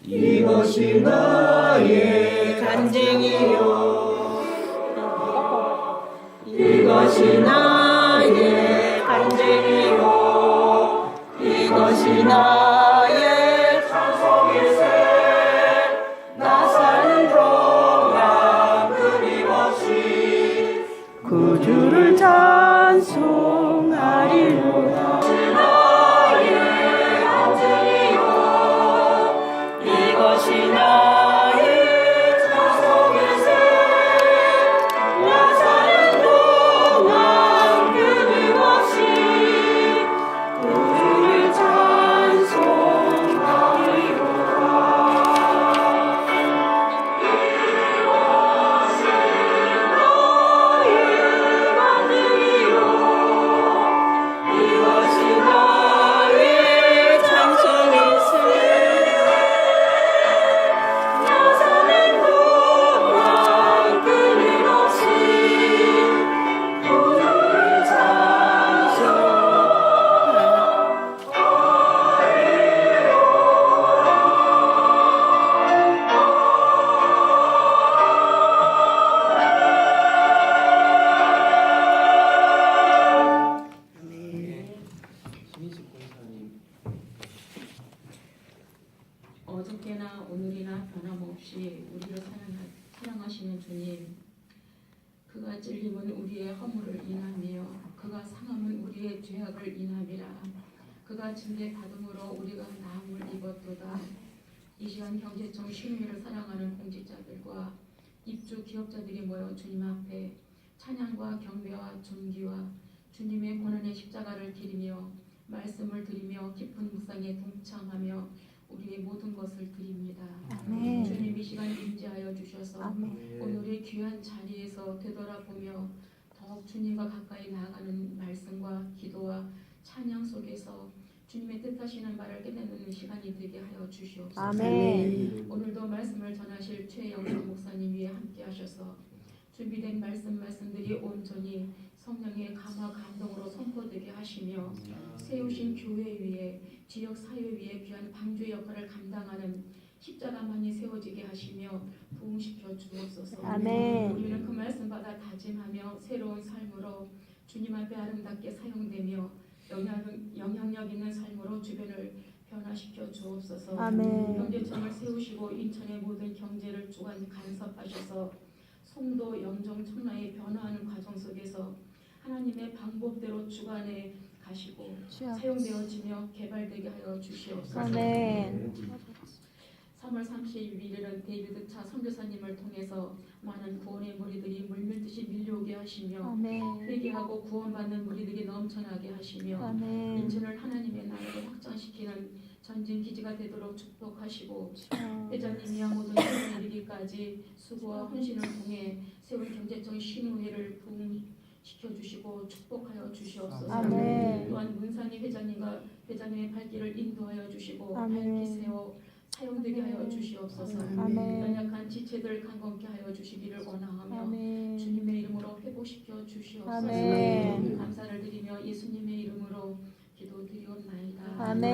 이것이 나의 간증이요 이것이 나의 간증이요 이것이 나의 찬송일세 나 사는 동안 끊임없이 구주를 찬송하리로다 이것이 나의 찬송일세 나 사는 동안 끊임없이 그를 찬송하리로다 이것이 나의 간증이요 이것이 나의 찬송일세 어저께나 오늘이나 변함없이 우리를 사랑하시는 주님, 그가 찔림은 우리의 허물을 인하며 그가 상함은 우리의 죄악을 인함이라. 그가 징계 받음으로 우리가 나음을 입었도다. 이 시간 경제청 신위를 사랑하는 공직자들과 입주 기업자들이 모여 주님 앞에 찬양과 경배와 존귀와 주님의 고난의 십자가를 기리며 말씀을 드리며 깊은 묵상에 동참하며 우리의 모든 것을 드립니다. 아멘. 주님 이 시간 임재하여 주셔서 아멘. 오늘의 귀한 자리에서 되돌아보며 더욱 주님과 가까이 나아가는 말씀과 기도와 찬양 속에서 주님의 뜻하시는 바를 깨닫는 시간이 되게 하여 주시옵소서. 아멘. 오늘도 말씀을 전하실 최영선 목사님 위에 함께 하셔서 준비된 말씀들이 온전히 성령의 감화 감동으로 선포되게 하시며 세우신 교회 위에 지역 사회 위에 귀한 방주의 역할을 감당하는 십자가만이 세워지게 하시며 부흥시켜 주옵소서. 아멘. 우리는 그 말씀 받아 다짐하며 새로운 삶으로 주님 앞에 아름답게 사용되며 영향력 있는 삶으로 주변을 변화시켜 주옵소서. 아멘. 경제청을 세우시고 인천의 모든 경제를 주관 간섭하셔서 송도, 영종, 청라의 변화하는 과정 속에서 하나님의 방법대로 주관해 가시고 사용되어지며 개발되게 하여 주시옵소서. 아멘. 3월 31일은 데이비드 차 선교사님을 통해서 많은 구원의 무리들이 물밀듯이 밀려오게 하시며 아멘. 회개하고 구원받는 무리들이 넘쳐나게 하시며 아멘. 인천을 하나님의 나라로 확장시키는 전진 기지가 되도록 축복하시고 회장님이 모든 소원에 이르기까지 수고와 헌신을 통해 세운 경제청 신우회를 부흥시켜주시고 축복하여 주시옵소서. 아멘. 또한 문상희 회장님과 회장님의 발길을 인도하여 주시고 아멘. 밝히 세워 사용되게 하여 주시옵소서. 아멘. 연약한 지체들 강건케 하여 주시기를 원하며 아멘. 주님의 이름으로 회복시켜 주시옵소서. 아멘. 감사를 드리며 예수님의 이름으로 기도드리옵나이다. 아멘.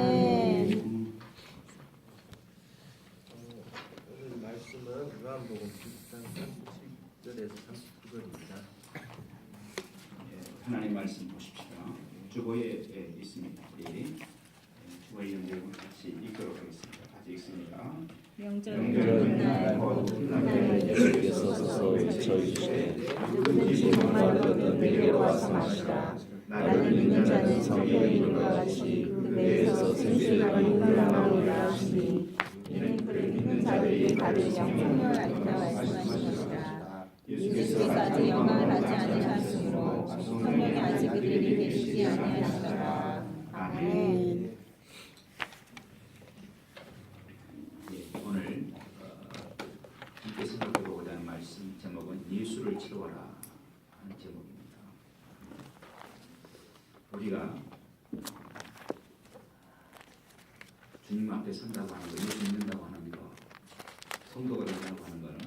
오늘 말씀은 요한복음 10장 37절에서 39절입니다. 하나님 말씀 보십시다. 주보에 있습니다. 우리 주보의 연결을 같이 읽도록 하겠습니다. 같이 읽습니다. 명절은 날 하나님의 예수께서 서서 외쳐이르시되 누구든지 목마르거든 내게로 와서 마시라. 나를 믿는 자는 성경에 있는 것 같이 그 배에서 생수가 흘러나오리라 하시니 이는 그를 믿는 자들이 받을 영생을 알리라 말씀하신 것이라. 예수께서 아직 영광을 받지 않으셨으므로 성령이 아직 그들에게 계시지 아니하시더라. 아멘. 오늘 함께 생각해보고자 하는 말씀 제목은 예수를 채워라 하는 제목입니다. 우리가 주님 앞에 선다고 하는 거, 예수 믿는다고 하는 거, 성도가 된다고 하는 거는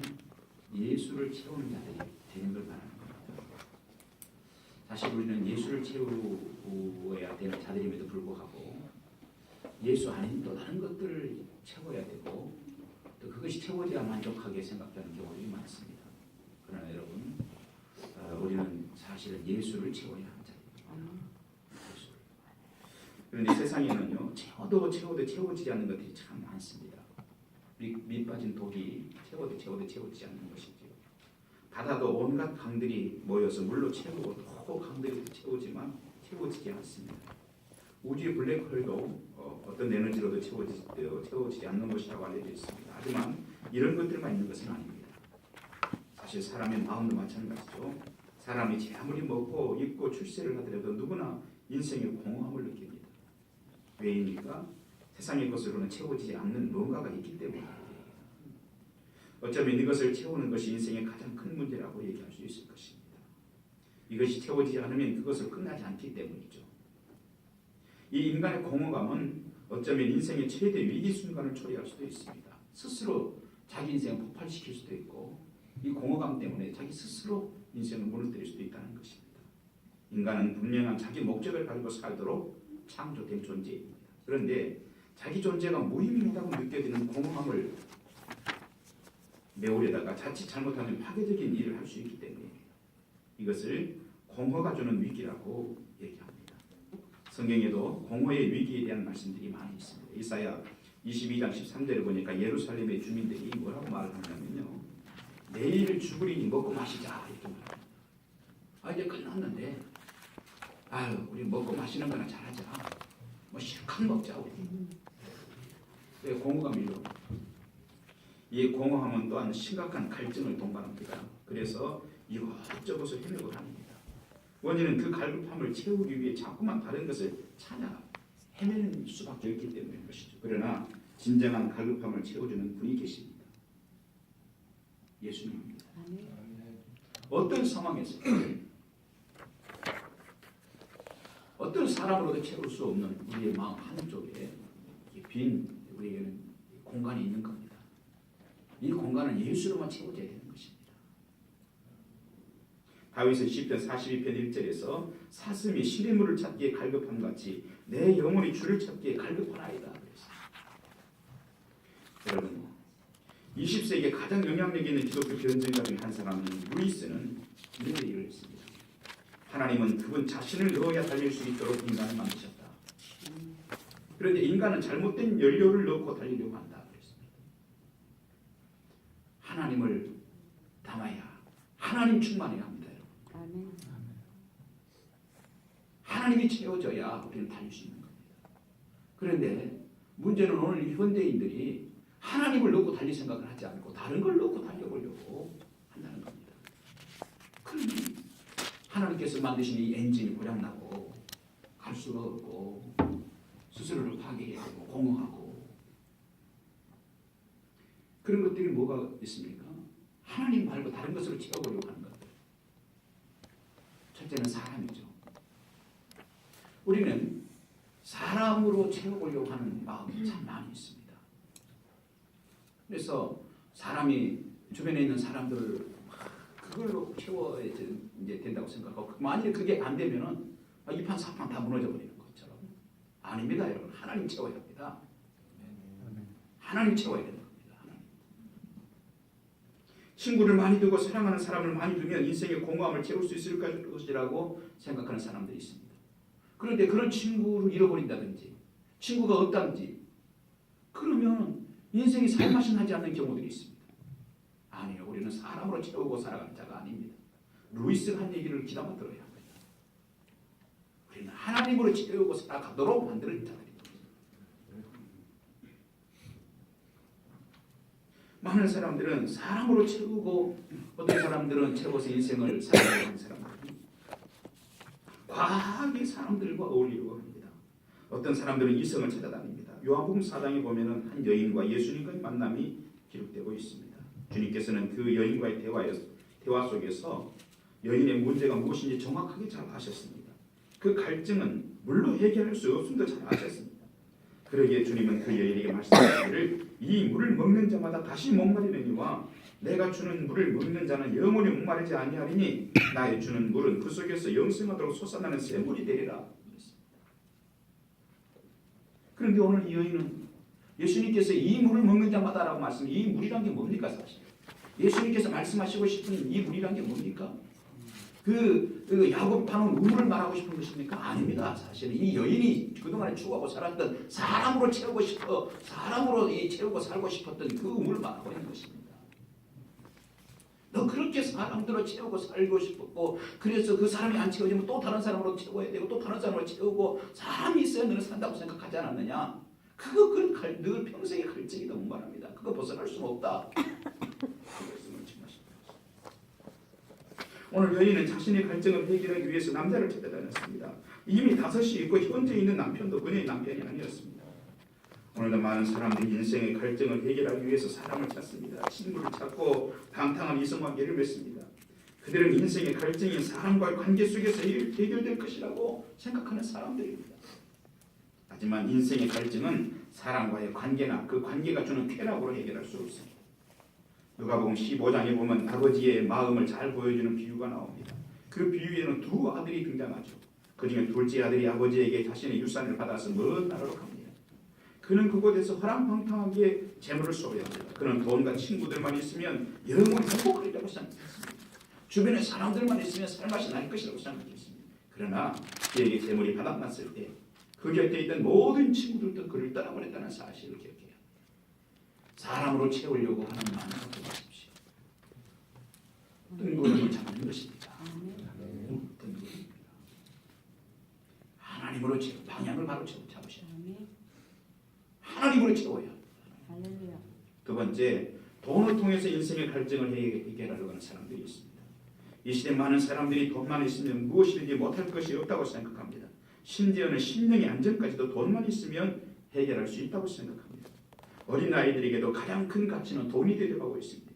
예수를 채우는 자들이 되는 걸 말하는 겁니다. 사실 우리는 예수를 채워야 되는 자들임에도 불구하고 예수 아닌 또 다른 것들을 채워야 되고 또 그것이 채워져야 만족하게 생각하는 경우들이 많습니다. 그러나 여러분, 우리는 사실은 예수를 채워야 하는 자입니다. 그런데 세상에는요, 채워도 채워지지 않는 것들이 참 많습니다. 밑 빠진 독이 채워도 채워지지 않는 것이죠. 바다도 온갖 강들이 모여서 물로 채우고 또 강들이 채우지만 채워지지 않습니다. 우주의 블랙홀도 어떤 에너지로도 채워지지 않는 것이라고 알려져 있습니다. 하지만 이런 것들만 있는 것은 아닙니다. 사실 사람의 마음도 마찬가지죠. 사람이 아무리 먹고 입고 출세를 하더라도 누구나 인생의 공허함을 느낍니다. 왜입니까? 세상의 것으로는 채워지지 않는 뭔가가 있기 때문입니다. 어쩌면 이것을 채우는 것이 인생의 가장 큰 문제라고 얘기할 수 있을 것입니다. 이것이 채워지지 않으면 그것을 끝나지 않기 때문이죠. 이 인간의 공허감은 어쩌면 인생의 최대 위기 순간을 초래할 수도 있습니다. 스스로 자기 인생을 폭발시킬 수도 있고 이 공허감 때문에 자기 스스로 인생을 무너뜨릴 수도 있다는 것입니다. 인간은 분명한 자기 목적을 가지고 살도록 창조된 존재입니다. 그런데 자기 존재가 무의미하다고 느껴지는 공허함을 메우려다가 자칫 잘못하면 파괴적인 일을 할 수 있기 때문입니다. 이것을 공허가 주는 위기라고 얘기합니다. 성경에도 공허의 위기에 대한 말씀들이 많이 있습니다. 이사야 22장 13절을 보니까 예루살렘의 주민들이 뭐라고 말을 하냐면요, 내일 죽으리니 먹고 마시자 이렇게 말합니다. 이제 끝났는데 우리 먹고 마시는 거나 잘하자. 뭐 실컷 먹자 우리. 왜 공허감이죠? 이 공허함은 또한 심각한 갈증을 동반합니다. 그래서 이것저것을 헤매고 다닙니다. 원인은 그 갈급함을 채우기 위해 자꾸만 다른 것을 찾아 헤매는 수밖에 없기 때문인 것이죠. 그러나 진정한 갈급함을 채워주는 분이 계십니다. 예수님입니다. 어떤 상황에서 어떤 사람으로도 채울 수 없는 우리의 마음 한쪽에 빈 우리에게는 공간이 있는 겁니다. 이 공간은 예수로만 채워져야 되는 것입니다. 다윗은 시편 42편 1절에서 사슴이 시냇물을 찾기에 갈급함 같이 내 영혼이 주를 찾기에 갈급하나이다 그랬습니다. 여러분, 20세기에 가장 영향력 있는 기독교 변증가 중 한 사람인 루이스는 이런 얘기를 했습니다. 하나님은 그분 자신을 넣어야 달릴 수 있도록 인간을 만드셨다. 그런데 인간은 잘못된 연료를 넣고 달리려고 한다 그랬습니다. 하나님을 담아야 하나님 충만해야 합니다. 여러분. 하나님이 채워져야 우리는 달릴 수 있는 겁니다. 그런데 문제는 오늘 현대인들이 하나님을 넣고 달릴 생각을 하지 않고 다른 걸 넣고 달려보려고 한다는 겁니다. 그러니 하나님께서 만드신 이 엔진이 고장나고 갈 수가 없고 스스로를 파괴하고 공허하고 그런 것들이 뭐가 있습니까? 하나님 말고 다른 것으로 채워보려고 하는 것들. 첫째는 사람이죠. 우리는 사람으로 채워보려고 하는 마음이 참 많이 있습니다. 그래서 사람이 주변에 있는 사람들을 그걸로 채워야 이제 된다고 생각하고 만약에 그게 안 되면은 이판 사판 다 무너져 버리는 것처럼. 아닙니다, 여러분. 하나님 채워야 합니다. 하나님 채워야 되는 겁니다. 하나님. 친구를 많이 두고 사랑하는 사람을 많이 두면 인생의 공허함을 채울 수 있을 것이라고 생각하는 사람들이 있습니다. 그런데 그런 친구를 잃어버린다든지 친구가 없다든지 그러면 인생이 살맛이 나지 않는 경우들이 있습니다. 아니요, 우리는 사람으로 채우고 살아가는 자가 아닙니다. 루이스가 한 얘기를 귀담아 들어야 합니다. 우리는 하나님으로 채우고 살아가도록 만드는 자들입니다. 많은 사람들은 사람으로 채우고 어떤 사람들은 채워서 인생을 살아가는 하는 사람들이 과하게 사람들과 어울리려고 합니다. 어떤 사람들은 이성을 찾아다닙니다. 요한복음 4장에 보면은 한 여인과 예수님과의 만남이 기록되고 있습니다. 주님께서는 그 여인과의 대화 속에서 여인의 문제가 무엇인지 정확하게 잘 아셨습니다. 그 갈증은 물로 해결할 수 없음도 잘 아셨습니다. 그러기에 주님은 그 여인에게 말씀하시기를 이 물을 먹는 자마다 다시 목마르느니와 내가 주는 물을 먹는 자는 영원히 목마르지 아니하리니 나의 주는 물은 그 속에서 영생하도록 솟아나는 샘물이 되리라. 그런데 오늘 이 여인은 예수님께서 이 물을 먹는 자마다라고 말씀, 이 물이란 게 뭡니까 사실? 예수님께서 말씀하시고 싶은 이 물이란 게 뭡니까? 그 야곱하는 우물을 말하고 싶은 것입니까? 아닙니다. 사실 이 여인이 그동안에 추구하고 살았던 사람으로 채우고 싶어 사람으로 채우고 살고 싶었던 그 우물을 말하고 있는 것입니다. 너 그렇게 사람들로 채우고 살고 싶었고 그래서 그 사람이 안 채워지면 또 다른 사람으로 채워야 되고 또 다른 사람으로 채우고 사람이 있어야 너는 산다고 생각하지 않았느냐? 그건 늘 평생의 갈증이라고 말합니다. 그거 벗어날 수는 없다. 오늘 여인은 자신의 갈증을 해결하기 위해서 남자를 찾아다녔습니다. 이미 5이 있고 현재 있는 남편도 그녀의 남편이 아니었습니다. 오늘도 많은 사람들이 인생의 갈증을 해결하기 위해서 사람을 찾습니다. 친구를 찾고 방탕한 이성관계를 맺습니다. 그들은 인생의 갈증이 사람과의 관계 속에서 해결될 것이라고 생각하는 사람들입니다. 하지만 인생의 갈증은 사람과의 관계나 그 관계가 주는 쾌락으로 해결할 수 없습니다. 누가복음 15장에 보면 아버지의 마음을 잘 보여주는 비유가 나옵니다. 그 비유에는 2 아들이 등장하죠. 그중에 둘째 아들이 아버지에게 자신의 유산을 받아서 먼 나라로 갑니다. 그는 그곳에서 허랑방탕하게 재물을 소유합니다. 그는 돈과 친구들만 있으면 영원히 행복하리라고 생각했습니다. 주변에 사람들만 있으면 살맛이 날 것이라고 생각했습니다. 그러나 그에게 재물이 바닥났을 때 그 곁에 있던 모든 친구들도 그를 떠나버렸다는 사실을 기억해요. 사람으로 채우려고 하는 마음을 갖지 마십시오. 뜬구름을 잡는 것입니다. 뜬구름입니다. 하나님으로 채우, 방향을 바로 잡으셔야 합니다. 하나님으로 채워야 합니다. 두 번째, 돈을 통해서 인생의 갈증을 해결하려고 하는 사람들이 있습니다. 이 시대 많은 사람들이 돈만 있으면 무엇이든지 못할 것이 없다고 생각합니다. 심지어는 심령의 안전까지도 돈만 있으면 해결할 수 있다고 생각합니다. 어린아이들에게도 가장 큰 가치는 돈이 되어가고 있습니다.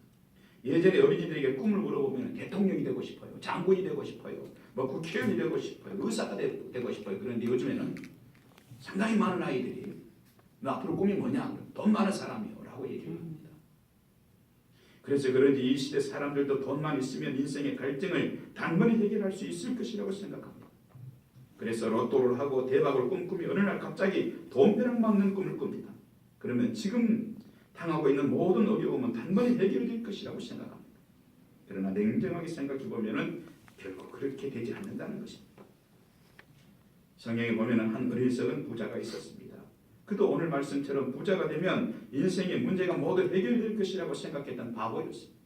예전에 어린이들에게 꿈을 물어보면 대통령이 되고 싶어요. 장군이 되고 싶어요. 국회의원이 되고 싶어요. 의사가 되고 싶어요. 그런데 요즘에는 상당히 많은 아이들이 너 앞으로 꿈이 뭐냐? 돈 많은 사람이요 라고 얘기합니다. 그래서 그런지 이 시대 사람들도 돈만 있으면 인생의 갈증을 단번에 해결할 수 있을 것이라고 생각합니다. 그래서 로또를 하고 대박을 꿈꾸며 어느 날 갑자기 돈벼락 맞는 꿈을 꿉니다. 그러면 지금 당하고 있는 모든 어려움은 단번에 해결될 것이라고 생각합니다. 그러나 냉정하게 생각해 보면은 결국 그렇게 되지 않는다는 것입니다. 성경에 보면은 한 어리석은 부자가 있었습니다. 그도 오늘 말씀처럼 부자가 되면 인생의 문제가 모두 해결될 것이라고 생각했던 바보였습니다.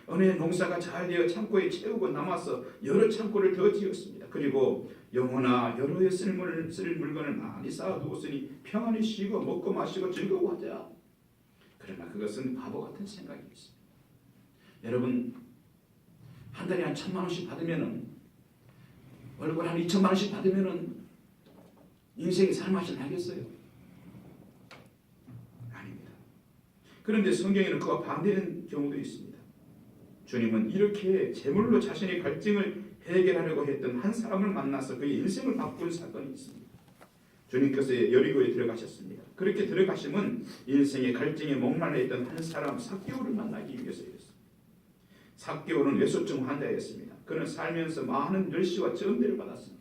어느 농사가 잘 되어 창고에 채우고 남아서 여러 창고를 더 지었습니다. 그리고 영혼아 여러 해 쓸 물건을 많이 쌓아두었으니 평안히 쉬고 먹고 마시고 즐거워하자. 그러나 그것은 바보 같은 생각이었습니다. 여러분 한 달에 한 1,000만 원씩 받으면은 월급 한 2,000만 원씩 받으면은 인생이 살맛이 나겠어요? 아닙니다. 그런데 성경에는 그와 반대된 경우도 있습니다. 주님은 이렇게 재물로 자신의 갈증을 해결하려고 했던 한 사람을 만나서 그의 인생을 바꾼 사건이 있습니다. 주님께서 여리고에 들어가셨습니다. 그렇게 들어가심은 인생의 갈증에 목말라 있던 한 사람 삭개오를 만나기 위해서였습니다. 삭개오는 뇌소증 환자였습니다. 그는 살면서 많은 멸시와 전대를 받았습니다.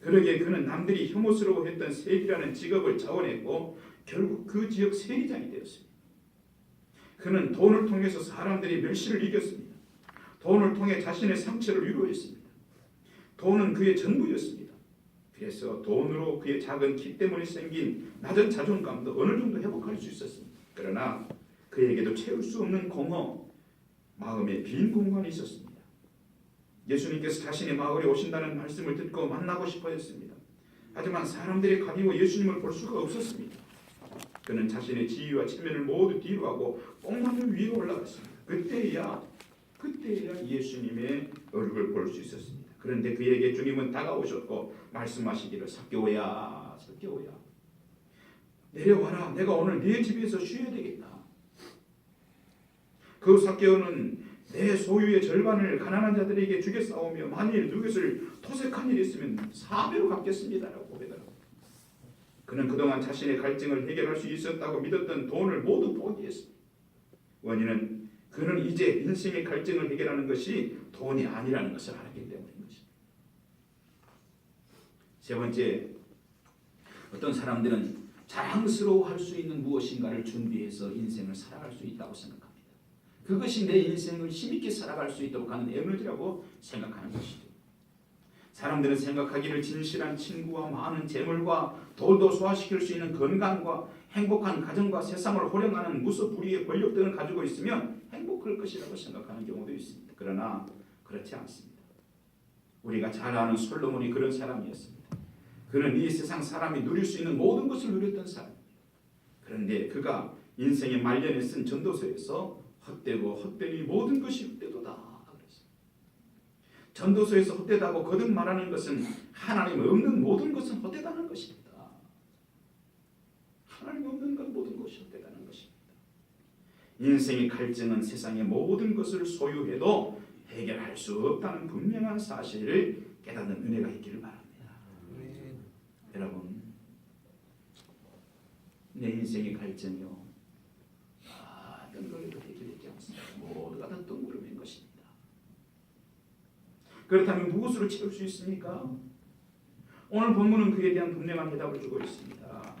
그러기에 그는 남들이 혐오스러워했던 세리라는 직업을 자원했고 결국 그 지역 세리장이 되었습니다. 그는 돈을 통해서 사람들이 멸시를 이겼습니다. 돈을 통해 자신의 상처를 위로했습니다. 돈은 그의 전부였습니다. 그래서 돈으로 그의 작은 키 때문에 생긴 낮은 자존감도 어느 정도 회복할 수 있었습니다. 그러나 그에게도 채울 수 없는 공허, 마음의 빈 공간이 있었습니다. 예수님께서 자신의 마을에 오신다는 말씀을 듣고 만나고 싶어 했습니다. 하지만 사람들이 가리워 예수님을 볼 수가 없었습니다. 그는 자신의 지위와 체면을 모두 뒤로하고 뽕마늘 위에 올라갔습니다. 그때야 예수님의 얼굴을 볼 수 있었습니다. 그런데 그에게 주님은 다가오셨고 말씀하시기를 삭개오야 내려와라. 내가 오늘 네 집에서 쉬어야 되겠다. 그 삭개오는 내 소유의 절반을 가난한 자들에게 주겠사오며 만일 누구를 토색한 일이 있으면 4배로 갚겠습니다라고 고백합니다. 그는 그동안 자신의 갈증을 해결할 수 있었다고 믿었던 돈을 모두 포기했습니다. 원인은 그는 이제 인생의 갈증을 해결하는 것이 돈이 아니라는 것을 알았기 때문인 것입니다. 세 번째, 어떤 사람들은 자랑스러워할 수 있는 무엇인가를 준비해서 인생을 살아갈 수 있다고 생각합니다. 그것이 내 인생을 힘있게 살아갈 수 있도록 하는 에너지라고 생각하는 것이죠. 사람들은 생각하기를 진실한 친구와 많은 재물과 돌도 소화시킬 수 있는 건강과 행복한 가정과 세상을 호령하는 무소불위의 권력 등을 가지고 있으면 행복할 것이라고 생각하는 경우도 있습니다. 그러나 그렇지 않습니다. 우리가 잘 아는 솔로몬이 그런 사람이었습니다. 그는 이 세상 사람이 누릴 수 있는 모든 것을 누렸던 사람입니다. 그런데 그가 인생의 말년에 쓴 전도서에서 헛되고 헛되니 모든 것이 헛되도다 그랬습니다. 전도서에서 헛되다고 거듭 말하는 것은 하나님 없는 모든 것은 헛되다는 것입니다. 하나님 없는 것 모든 것이 헛되다는 것입니다. 인생의 갈증은 세상의 모든 것을 소유해도 해결할 수 없다는 분명한 사실을 깨닫는 은혜가 있기를 바랍니다. 여러분, 내 인생의 갈증이요 어떤 걸로도 해결되지 않습니다. 모두가 다 뜬구름인 것입니다. 그렇다면 무엇으로 채울 수 있습니까? 오늘 본문은 그에 대한 분명한 대답을 주고 있습니다.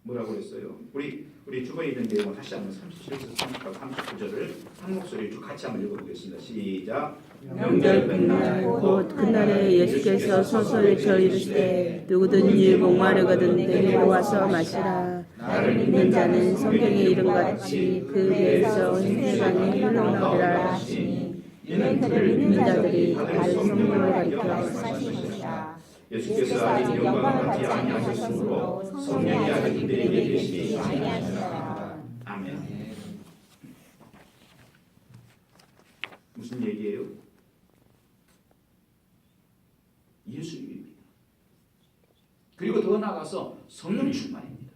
뭐라고 했어요? 우리 주변에 있는 내용을 다시 한번 37에서 39절을 한 목소리 쭉 같이 한번 읽어보겠습니다. 시작. 명절 끝날 곧 그날에 예수께서 소설 저 이르시되 누구든지 목마르거든 내게로 와서 마시라. 나를 믿는 자는 성경에 이른 것 같이 그 배에서 생수강이 흘러나오리라 하시니 이는 그를 믿는 자들이 알 성령을 가리켜 사시니라. 예수께서 아직 영광을 받지 아니하셨으므로 성령이 아직 그들에게 계시지 아니하시더라. 아멘. 무슨 얘기예요? 예수님입니다. 그리고 더 나아가서 성령 충만입니다.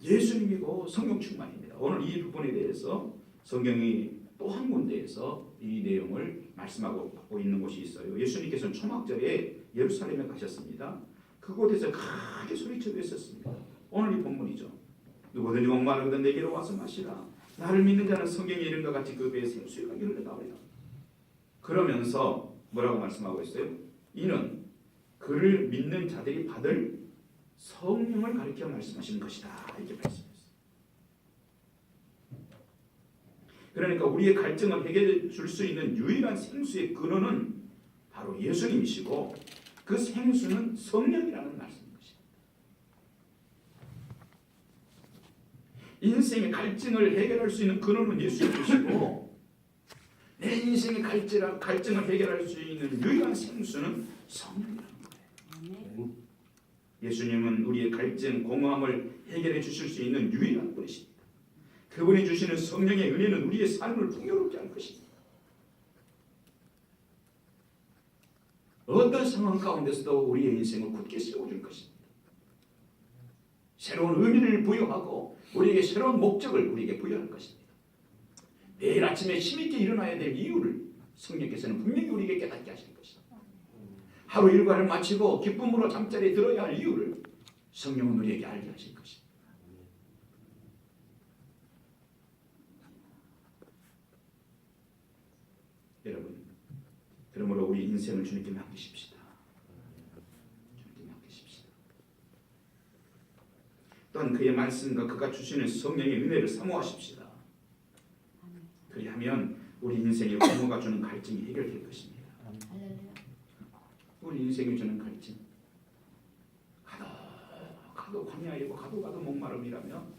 예수님이고 성령 충만입니다. 오늘 이 부분에 대해서 성경이 또 한 군데에서 이 내용을 말씀하고 있는 곳이 있어요. 예수님께서는 초막절에 예루살렘에 가셨습니다. 그곳에서 크게 소리쳐 외쳤습니다. 오늘 이 본문이죠. 누구든지 목마르거든 내게로 와서 마시라. 나를 믿는 자는 성경에 이른 것 같이 그 배에 생수가 흘러나오리라. 그러면서 뭐라고 말씀하고 있어요? 이는 그를 믿는 자들이 받을 성령을 가리켜 말씀하시는 것이다. 이렇게 말씀했어요. 그러니까 우리의 갈증을 해결해 줄 수 있는 유일한 생수의 근원은 바로 예수님이시고 그 생수는 성령이라는 말씀인 것입니다. 인생의 갈증을 해결할 수 있는 근원은 예수님이시고 내 인생의 갈증을 해결할 수 있는 유일한 생수는 성령이라는 거예요. 예수님은 우리의 갈증, 공허함을 해결해 주실 수 있는 유일한 분이십니다. 그분이 주시는 성령의 은혜는 우리의 삶을 풍요롭게 할 것입니다. 어떤 상황 가운데서도 우리의 인생을 굳게 세워줄 것입니다. 새로운 의미를 부여하고 우리에게 새로운 목적을 우리에게 부여할 것입니다. 내일 아침에 힘있게 일어나야 될 이유를 성령께서는 분명히 우리에게 깨닫게 하실 것입니다. 하루 일과를 마치고 기쁨으로 잠자리에 들어야 할 이유를 성령은 우리에게 알게 하실 것입니다. 여러분, 그러므로 우리 인생을 주님께 맡기십시다. 주님께 맡기십시다. 또한 그의 말씀과 그가 주시는 성령의 은혜를 사모하십시다. 그리하면 우리 인생의 부모가 주는 갈증이 해결될 것입니다. 우리 인생이 주는 갈증, 가도 광야이고 가도 목마름이라면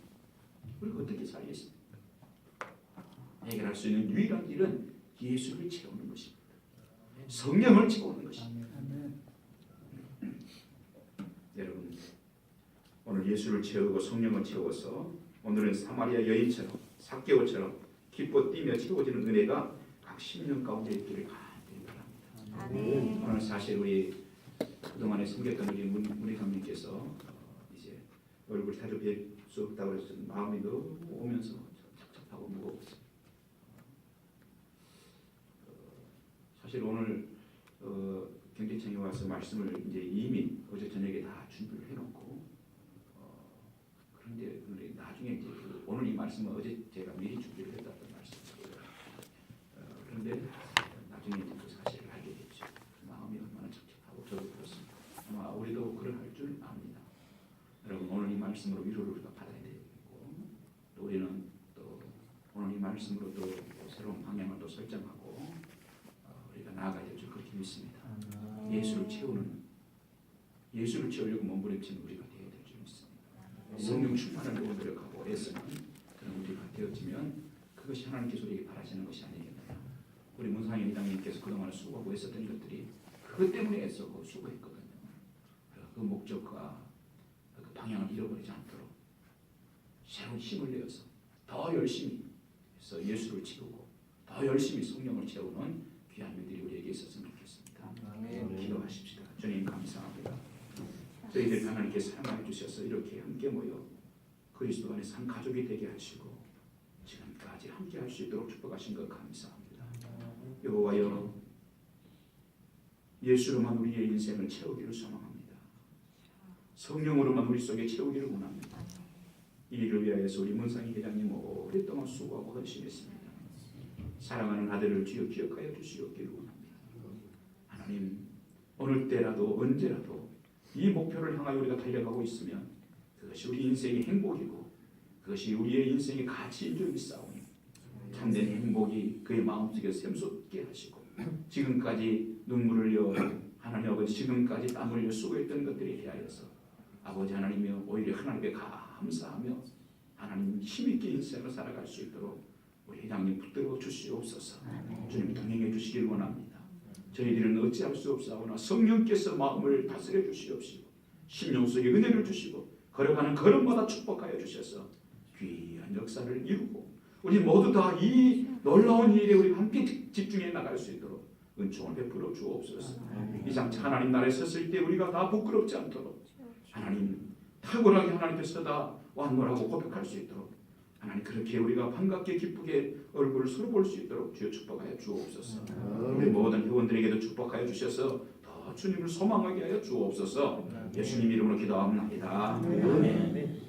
우리가 어떻게 살겠습니까? 해결할 수 있는 유일한 길은 예수를 채우는 것입니다. 성령을 채우는 것입니다. 여러분, 오늘 예수를 채우고 성령을 채워서 오늘은 사마리아 여인처럼 삭개오처럼 기뻐 뛰며 채워지는 은혜가 각 10년 가운데 있기를 간절히 바랍니다. 오늘 사실 우리 그동안에 섬겼던 우리 문희감님께서 이제 얼굴이 자주 뵐 수 없다고 해서 마음이 너무 오면서 착잡하고 무거웠어요. 사실 오늘 굉장히 와서 말씀을 이제 이미 어제 저녁에 다 준비를 해놓고 그런데 나중에 이제 오늘 이 말씀은 어제 제가 미리 준비를 했다던 말씀이에요. 그런데 나중에 이제 그 사실을 알게 됐죠. 마음이 얼마나 착착하고 저도 그렇습니다. 아마 우리도 그럴 줄 압니다. 여러분 오늘 이 말씀으로 위로를 우리가 받아야 되고 또 우리는 또 오늘 이 말씀으로 또 새로운 방향을 또 설정하고 우리가 나아가야 될 줄 그렇게 믿습니다. 예수를 채우려고 몸부림치는 우리가 되어야 될 줄 믿습니다. 성령 충만을 위해 노력하고 애쓰는 그런 우리가 되어지면 그것이 하나님께서 우리에게 바라시는 것이 아니겠느냐. 우리 문상현 회장님께서 그동안 수고하고 애썼던 것들이 그것 때문에 애쓰고 수고했거든요. 그 목적과 그 방향을 잃어버리지 않도록 새로운 힘을 내어서 더 열심히 해서 예수를 채우고 더 열심히 성령을 채우는 귀한 일들이 우리에게 있었으면 좋겠습니다. 기도하십시다. 주님 감사합니다. 저희들 하나님께 사랑해 주셔서 이렇게 함께 모여 그리스도 안에서 한 가족이 되게 하시고 지금까지 함께 할 수 있도록 축복하신 것 감사합니다. 여호와여 예수로만 우리의 인생을 채우기를 소망합니다. 성령으로만 우리 속에 채우기를 원합니다. 이 일을 위하여서 우리 문상희 회장님 오랫동안 수고하고 헌신했습니다. 사랑하는 아들을 주여 기억하여 주시옵기를 원합니다. 하나님 어느 때라도 언제라도 이 목표를 향하여 우리가 달려가고 있으면 그것이 우리 인생의 행복이고 그것이 우리의 인생의 가치인 줄 믿사오니 참된 행복이 그의 마음속에 샘솟게 하시고 지금까지 눈물을 흘려 하나님 아버지 지금까지 땀을 흘려 수고했던 것들에 대하여서 아버지 하나님이여 오히려 하나님께 감사하며 하나님 힘있게 인생을 살아갈 수 있도록 우리 회장님 붙들어 주시옵소서. 주님 동행해 주시길 원합니다. 저희들은 어찌할 수 없사오나 성령께서 마음을 다스려 주시옵시고 심령 속에 은혜를 주시고 걸어가는 걸음마다 축복하여 주셔서 귀한 역사를 이루고 우리 모두 다 이 놀라운 일에 우리 함께 집중해 나갈 수 있도록 은총을 베풀어 주옵소서. 이 장차 하나님 나라에 섰을 때 우리가 다 부끄럽지 않도록 하나님 탁월하게 하나님께서 다 완고하고 고백할 수 있도록 하나님 그렇게 우리가 반갑게 기쁘게 얼굴을 서로 볼 수 있도록 주여 축복하여 주옵소서. 우리 모든 회원들에게도 축복하여 주셔서 더 주님을 소망하게 하여 주옵소서. 예수님 이름으로 기도합니다. 아멘.